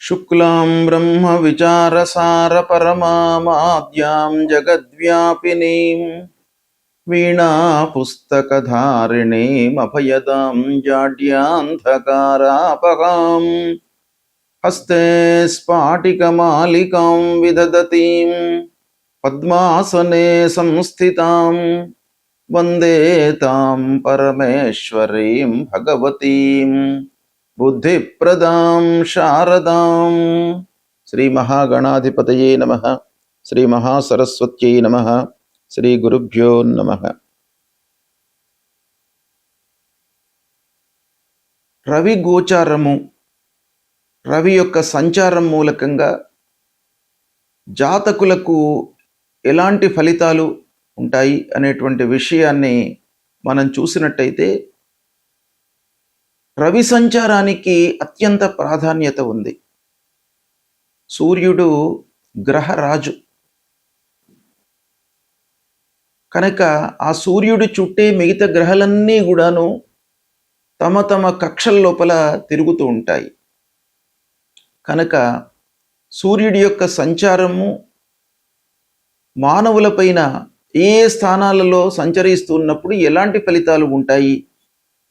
శుక్లాం బ్రహ్మ విచారసార పరమామాద్యాం జగద్వ్యాపినీం వీణా పుస్తకధారిణీం అభయదాం జాడ్యాంధకారాపహాం హస్తే స్ఫాటికమాలికాం విదదతీం పద్మాసనే సంస్థితాం వందే తాం పరమేశ్వరీం భగవతీం బుద్ధిప్రదాం శారదాం. శ్రీ మహాగణాధిపతయే నమః. శ్రీ మహాసరస్వత్యై నమః. శ్రీ గురుభ్యో నమః. రవి గోచారము, రవి యొక్క సంచారం మూలకంగా జాతకులకు ఎలాంటి ఫలితాలు ఉంటాయి అనేటువంటి విషయాన్ని మనం చూసినట్టయితే, రవి సంచారానికి అత్యంత ప్రాధాన్యత ఉంది. సూర్యుడు గ్రహరాజు కనుక ఆ సూర్యుడి చుట్టే మిగతా గ్రహాలన్నీ కూడాను తమ తమ కక్షల లోపల తిరుగుతూ ఉంటాయి. కనుక సూర్యుడి యొక్క సంచారము మానవులపైన ఏ స్థానాలలో సంచరిస్తున్నప్పుడు ఎలాంటి ఫలితాలు ఉంటాయి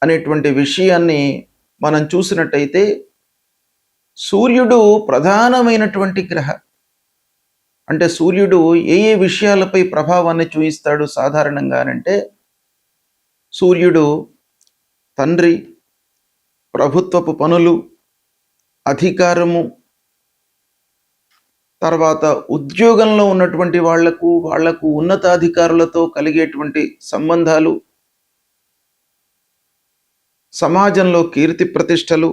అనేటువంటి విషయాన్ని మనం చూసినట్టయితే, సూర్యుడు ప్రధానమైనటువంటి గ్రహ. అంటే సూర్యుడు ఏ ఏ విషయాలపై ప్రభావాన్ని చూపిస్తాడు సాధారణంగానంటే, సూర్యుడు తండ్రి, ప్రభుత్వపు పనులు, అధికారము, తర్వాత ఉద్యోగంలో ఉన్నటువంటి వాళ్లకు ఉన్నతాధికారులతో కలిగేటువంటి సంబంధాలు, సమాజంలో కీర్తి ప్రతిష్టలు,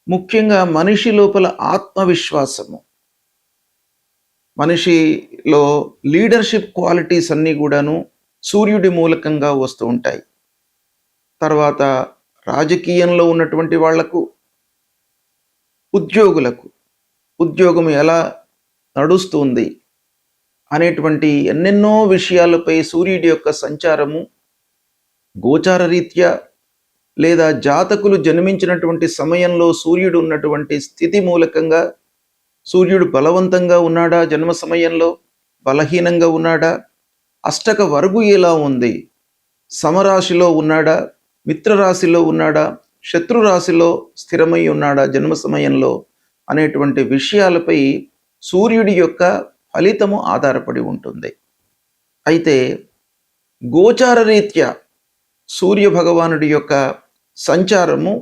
ముఖ్యంగా మనిషి లోపల ఆత్మవిశ్వాసము, మనిషిలో లీడర్షిప్ క్వాలిటీస్ అన్నీ కూడాను సూర్యుడి మూలకంగా వస్తూ ఉంటాయి. తర్వాత రాజకీయంలో ఉన్నటువంటి వాళ్లకు, ఉద్యోగులకు ఉద్యోగం ఎలా నడుస్తుంది అనేటువంటి ఎన్నెన్నో విషయాలపై సూర్యుడి యొక్క సంచారము గోచార రీత్యా లేదా జాతకులు జన్మించినటువంటి సమయంలో సూర్యుడు ఉన్నటువంటి స్థితి మూలకంగా, సూర్యుడు బలవంతంగా ఉన్నాడా, జన్మ సమయంలో బలహీనంగా ఉన్నాడా, అష్టక వర్గు ఎలా ఉంది, సమరాశిలో ఉన్నాడా, మిత్రరాశిలో ఉన్నాడా, శత్రురాశిలో స్థిరమై ఉన్నాడా జన్మ సమయంలో అనేటువంటి విషయాలపై సూర్యుడి యొక్క ఫలితము ఆధారపడి ఉంటుంది. అయితే గోచార రీత్యా సూర్య భగవానుడి యొక్క సంచారము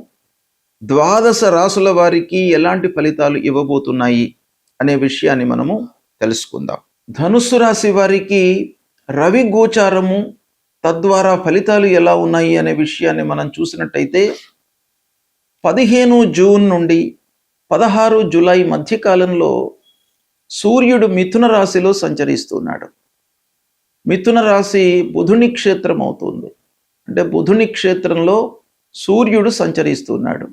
12 రాసుల వారికి ఎలాంటి ఫలితాలు ఇవ్వబోతున్నాయి అనే విషయాన్ని మనము తెలుసుకుందాం. ధనుస్సు రాశి వారికి రవి గోచారము తద్వారా ఫలితాలు ఎలా ఉన్నాయి అనే విషయాన్ని మనం చూసినట్టయితే, 15 జూన్ నుండి 16 జూలై మధ్యకాలంలో సూర్యుడు మిథున రాశిలో సంచరిస్తున్నాడు. మిథున రాశి బుధుని క్షేత్రం అవుతుంది. అంటే బుధుని క్షేత్రంలో సూర్యుడు సంచరిస్తున్నాడు.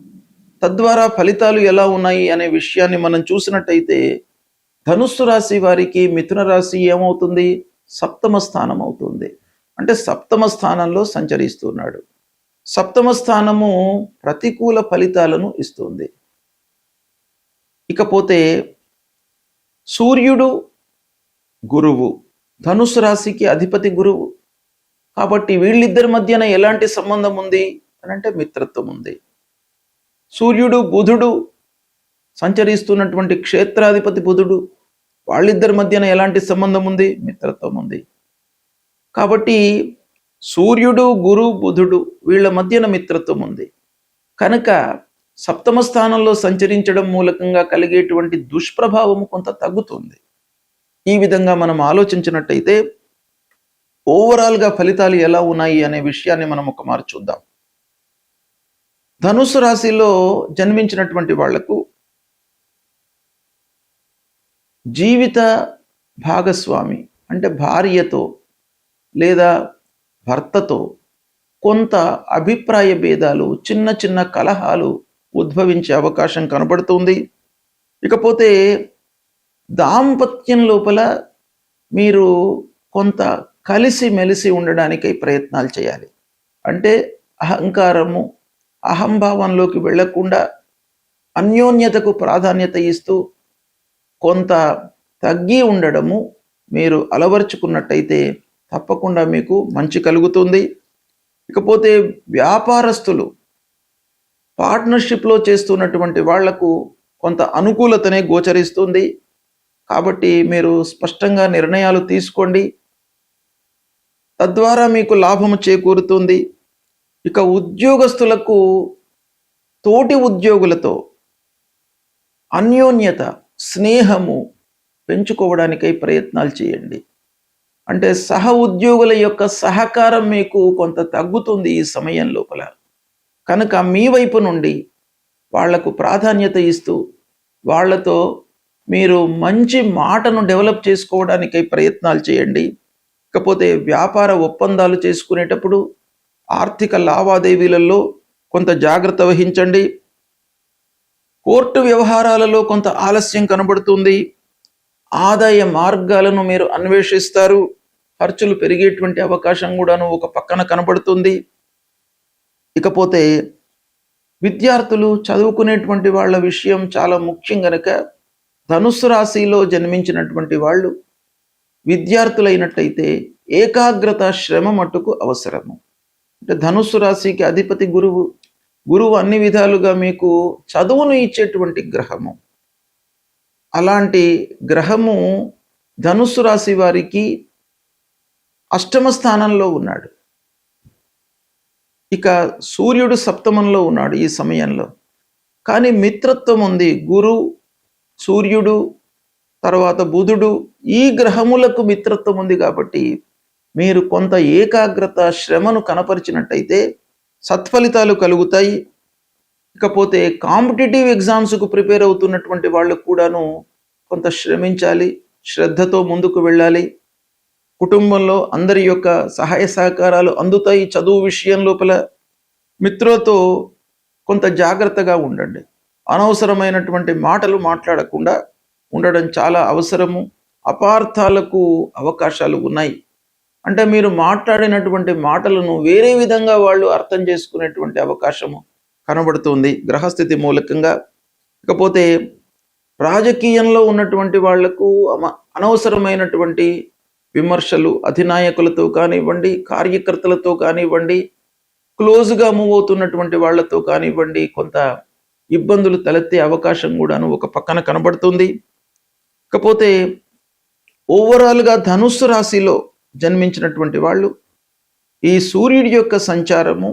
తద్వారా ఫలితాలు ఎలా ఉన్నాయి అనే విషయాన్ని మనం చూసినట్టయితే, ధనుస్సు రాశి వారికి మిథున రాశి ఏమవుతుంది? సప్తమ స్థానం అవుతుంది. అంటే సప్తమ స్థానంలో సంచరిస్తున్నాడు. సప్తమ స్థానము ప్రతికూల ఫలితాలను ఇస్తుంది. ఇకపోతే సూర్యుడు గురువు, ధనుస్సు రాశికి అధిపతి గురువు. కాబట్టి వీళ్ళిద్దరి మధ్యన ఎలాంటి సంబంధం ఉంది అని అంటే మిత్రత్వం ఉంది. సూర్యుడు బుధుడు సంచరిస్తున్నటువంటి క్షేత్రాధిపతి బుధుడు, వాళ్ళిద్దరి మధ్యన ఎలాంటి సంబంధం ఉంది? మిత్రత్వం ఉంది. కాబట్టి సూర్యుడు గురు బుధుడు వీళ్ళ మధ్యన మిత్రత్వం ఉంది. కనుక సప్తమ స్థానంలో సంచరించడం మూలకంగా కలిగేటువంటి దుష్ప్రభావము కొంత తగ్గుతుంది. ఈ విధంగా మనం ఆలోచించినట్టయితే ఓవరాల్గా ఫలితాలు ఎలా ఉన్నాయి అనే విషయాన్ని మనం ఒక మారు చూద్దాం. ధనుసు రాశిలో జన్మించినటువంటి వాళ్లకు జీవిత భాగస్వామి అంటే భార్యతో లేదా భర్తతో కొంత అభిప్రాయ భేదాలు, చిన్న చిన్న కలహాలు ఉద్భవించే అవకాశం కనబడుతుంది. ఇకపోతే దాంపత్యం లోపల మీరు కొంత కలిసిమెలిసి ఉండడానికై ప్రయత్నాలు చేయాలి. అంటే అహంకారము, అహంభావంలోకి వెళ్లకుండా అన్యోన్యతకు ప్రాధాన్యత ఇస్తూ కొంత తగ్గి ఉండడము మీరు అలవర్చుకున్నట్టయితే తప్పకుండా మీకు మంచి కలుగుతుంది. ఇకపోతే వ్యాపారస్తులు పార్ట్నర్షిప్లో చేస్తున్నటువంటి వాళ్లకు కొంత అనుకూలతనే గోచరిస్తుంది. కాబట్టి మీరు స్పష్టంగా నిర్ణయాలు తీసుకోండి, తద్వారా మీకు లాభము చేకూరుతుంది. ఇక ఉద్యోగస్తులకు తోటి ఉద్యోగులతో అన్యోన్యత, స్నేహము పెంచుకోవడానికై ప్రయత్నాలు చేయండి. అంటే సహ ఉద్యోగుల యొక్క సహకారం మీకు కొంత తగ్గుతుంది ఈ సమయం లోపల. కనుక మీ వైపు నుండి వాళ్లకు ప్రాధాన్యత ఇస్తూ వాళ్లతో మీరు మంచి మాటను డెవలప్ చేసుకోవడానికై ప్రయత్నాలు చేయండి. ఇకపోతే వ్యాపార ఒప్పందాలు చేసుకునేటప్పుడు ఆర్థిక లావాదేవీలలో కొంత జాగ్రత్త వహించండి. కోర్టు వ్యవహారాలలో కొంత ఆలస్యం కనబడుతుంది. ఆదాయ మార్గాలను మీరు అన్వేషిస్తారు. ఖర్చులు పెరిగేటువంటి అవకాశం కూడాను ఒక పక్కన కనబడుతుంది. ఇకపోతే విద్యార్థులు చదువుకునేటువంటి వాళ్ళ విషయం చాలా ముఖ్యం గనక ధనుస్సు రాశిలో జన్మించినటువంటి వాళ్ళు విద్యార్థులైనట్టయితే ఏకాగ్రత, శ్రమ మట్టుకు అవసరము. అంటే ధనుస్సు రాశికి అధిపతి గురువు. గురువు అన్ని విధాలుగా మీకు చదువును ఇచ్చేటువంటి గ్రహము. అలాంటి గ్రహము ధనుస్సు రాశి వారికి అష్టమ స్థానంలో ఉన్నాడు. ఇక సూర్యుడు సప్తమంలో ఉన్నాడు ఈ సమయంలో. కానీ మిత్రత్వం ఉంది. గురు, సూర్యుడు, తర్వాత బుధుడు, ఈ గ్రహములకు మిత్రత్వం ఉంది. కాబట్టి మీరు కొంత ఏకాగ్రత, శ్రమను కనపరిచినట్టయితే సత్ఫలితాలు కలుగుతాయి. ఇకపోతే కాంపిటేటివ్ ఎగ్జామ్స్కు ప్రిపేర్ అవుతున్నటువంటి వాళ్ళు కూడాను కొంత శ్రమించాలి, శ్రద్ధతో ముందుకు వెళ్ళాలి. కుటుంబంలో అందరి యొక్క సహాయ సహకారాలు అందుతాయి. చదువు విషయం లోపల మిత్రులతో కొంత జాగ్రత్తగా ఉండండి. అనవసరమైనటువంటి మాటలు మాట్లాడకుండా ఉండడం చాలా అవసరము. అపార్థాలకు అవకాశాలు ఉన్నాయి. అంటే మీరు మాట్లాడినటువంటి మాటలను వేరే విధంగా వాళ్ళు అర్థం చేసుకునేటువంటి అవకాశము కనబడుతుంది గ్రహస్థితి మూలకంగా. ఇకపోతే రాజకీయంలో ఉన్నటువంటి వాళ్లకు అనవసరమైనటువంటి విమర్శలు అధినాయకులతో కానివ్వండి, కార్యకర్తలతో కానివ్వండి, క్లోజ్గా మూవ్ అవుతున్నటువంటి వాళ్లతో కానివ్వండి, కొంత ఇబ్బందులు తలెత్తే అవకాశం కూడాను ఒక పక్కన కనబడుతుంది. ఇకపోతే ఓవరాల్గా ధనుస్సు రాశిలో జన్మించినటువంటి వాళ్ళు ఈ సూర్యుడి యొక్క సంచారము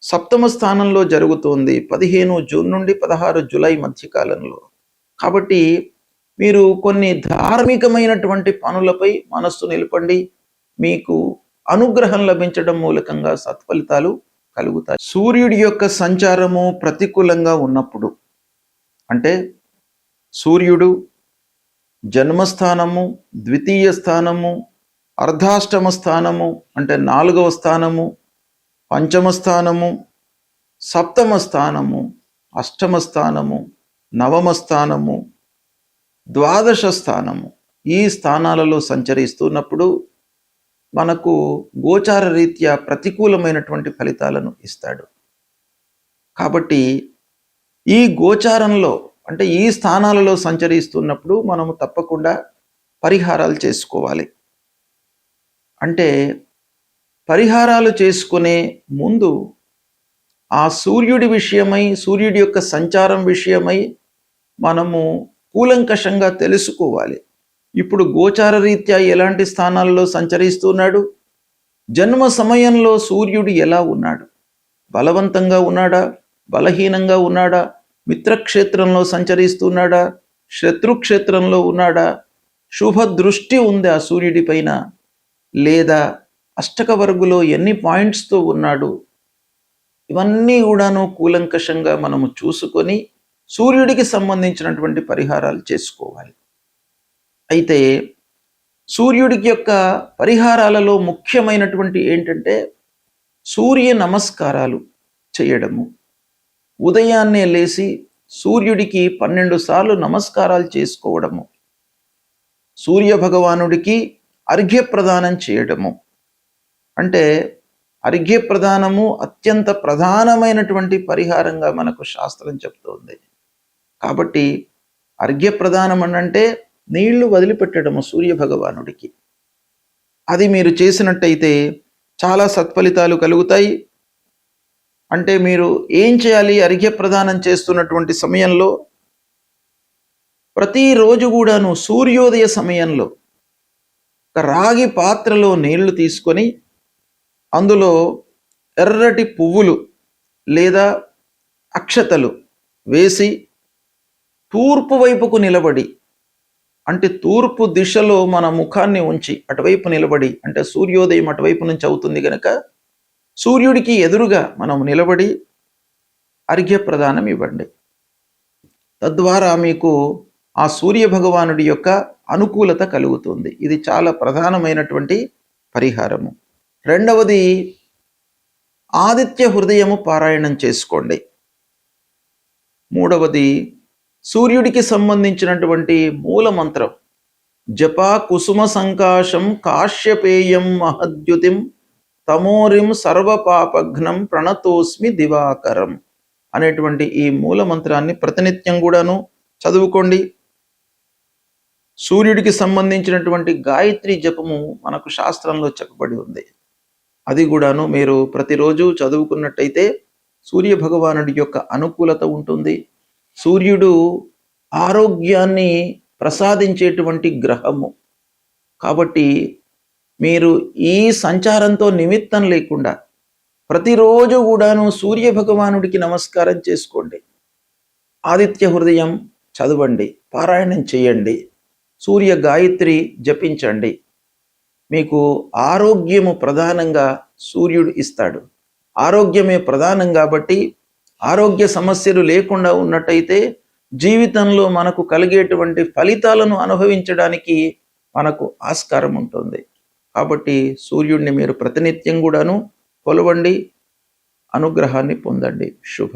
సప్తమ స్థానంలో జరుగుతోంది 15 జూన్ నుండి 16 జూలై మధ్యకాలంలో. కాబట్టి మీరు కొన్ని ధార్మికమైనటువంటి పనులపై మనస్సు నిలపండి. మీకు అనుగ్రహం లభించడం మూలకంగా సత్ఫలితాలు కలుగుతాయి. సూర్యుడి యొక్క సంచారము ప్రతికూలంగా ఉన్నప్పుడు, అంటే సూర్యుడు జన్మస్థానము, ద్వితీయ స్థానము, అర్ధాష్టమ స్థానము అంటే 4వ స్థానము, పంచమ స్థానము, సప్తమ స్థానము, అష్టమ స్థానము, నవమ స్థానము, ద్వాదశ స్థానము, ఈ స్థానాలలో సంచరిస్తున్నప్పుడు మనకు గోచార రీత్యా ప్రతికూలమైనటువంటి ఫలితాలను ఇస్తాడు. కాబట్టి ఈ గోచారంలో అంటే ఈ స్థానాలలో సంచరిస్తున్నప్పుడు మనము తప్పకుండా పరిహారాలు చేసుకోవాలి. అంటే పరిహారాలు చేసుకునే ముందు ఆ సూర్యుడి విషయమై, సూర్యుడి యొక్క సంచారం విషయమై మనము కూలంకషంగా తెలుసుకోవాలి. ఇప్పుడు గోచార రీత్యా ఎలాంటి స్థానాల్లో సంచరిస్తున్నాడు, జన్మ సమయంలో సూర్యుడు ఎలా ఉన్నాడు, బలవంతంగా ఉన్నాడా, బలహీనంగా ఉన్నాడా, మిత్రక్షేత్రంలో సంచరిస్తున్నాడా, శత్రుక్షేత్రంలో ఉన్నాడా, శుభ దృష్టి ఉంది ఆ సూర్యుడి పైన, లేదా అష్టక వర్గులో ఎన్ని పాయింట్స్తో ఉన్నాడు, ఇవన్నీ కూడాను కూలంకషంగా మనము చూసుకొని సూర్యుడికి సంబంధించినటువంటి పరిహారాలు చేసుకోవాలి. అయితే సూర్యుడికి యొక్క పరిహారాలలో ముఖ్యమైనటువంటి ఏంటంటే సూర్య నమస్కారాలు చేయడము. ఉదయాన్నే లేచి సూర్యుడికి 12 సార్లు నమస్కారాలు చేసుకోవడము, సూర్య భగవానుడికి అర్ఘ్యప్రదానం చేయడము. అంటే అర్ఘ్యప్రదానము అత్యంత ప్రధానమైనటువంటి పరిహారంగా మనకు శాస్త్రం చెప్తోంది. కాబట్టి అర్ఘ్యప్రదానం అనంటే నీళ్లు వదిలిపెట్టడము సూర్య భగవానుడికి. అది మీరు చేసినట్టయితే చాలా సత్ఫలితాలు కలుగుతాయి. అంటే మీరు ఏం చేయాలి? అర్ఘ్యప్రదానం చేస్తున్నటువంటి సమయంలో ప్రతిరోజు కూడాను సూర్యోదయ సమయంలో ఒక రాగి పాత్రలో నీళ్లు తీసుకొని అందులో ఎర్రటి పువ్వులు లేదా అక్షతలు వేసి తూర్పు వైపుకు నిలబడి, అంటే తూర్పు దిశలో మన ముఖాన్ని ఉంచి అటువైపు నిలబడి, అంటే సూర్యోదయం అటువైపు నుంచి అవుతుంది కనుక సూర్యుడికి ఎదురుగా మనం నిలబడి అర్ఘ్యప్రదానం ఇవ్వండి. తద్వారా మీకు ఆ సూర్య భగవానుడి యొక్క అనుకూలత కలుగుతుంది. ఇది చాలా ప్రధానమైనటువంటి పరిహారము. రెండవది, ఆదిత్య హృదయము పారాయణం చేసుకోండి. మూడవది, సూర్యుడికి సంబంధించినటువంటి మూల మంత్రం జపా కుసుమ సంకాశం కాశ్యపేయం మహద్యుతిం తమోరిం సర్వపాపఘ్నం ప్రణతోస్మి దివాకరం అనేటువంటి ఈ మూల మంత్రాన్ని ప్రతినిత్యం కూడాను చదువుకోండి. సూర్యుడికి సంబంధించినటువంటి గాయత్రి జపము మనకు శాస్త్రంలో చెప్పబడి ఉంది. అది కూడాను మీరు ప్రతిరోజు చదువుకున్నట్టయితే సూర్య భగవానుడి యొక్క అనుకూలత ఉంటుంది. సూర్యుడు ఆరోగ్యాన్ని ప్రసాదించేటువంటి గ్రహము కాబట్టి మీరు ఈ సంచారంతో నిమిత్తం లేకుండా ప్రతిరోజు కూడాను సూర్య భగవానుడికి నమస్కారం చేసుకోండి. ఆదిత్య హృదయం చదవండి, పారాయణం చేయండి, సూర్య గాయత్రి జపించండి. మీకు ఆరోగ్యము ప్రధానంగా సూర్యుడు ఇస్తాడు. ఆరోగ్యమే ప్రధానం కాబట్టి ఆరోగ్య సమస్యలు లేకుండా ఉన్నట్టయితే జీవితంలో మనకు కలిగేటువంటి ఫలితాలను అనుభవించడానికి మనకు ఆస్కారం ఉంటుంది. కాబట్టి సూర్యుడిని మీరు ప్రతినిత్యం కూడాను కొలవండి, అనుగ్రహాన్ని పొందండి. శుభం.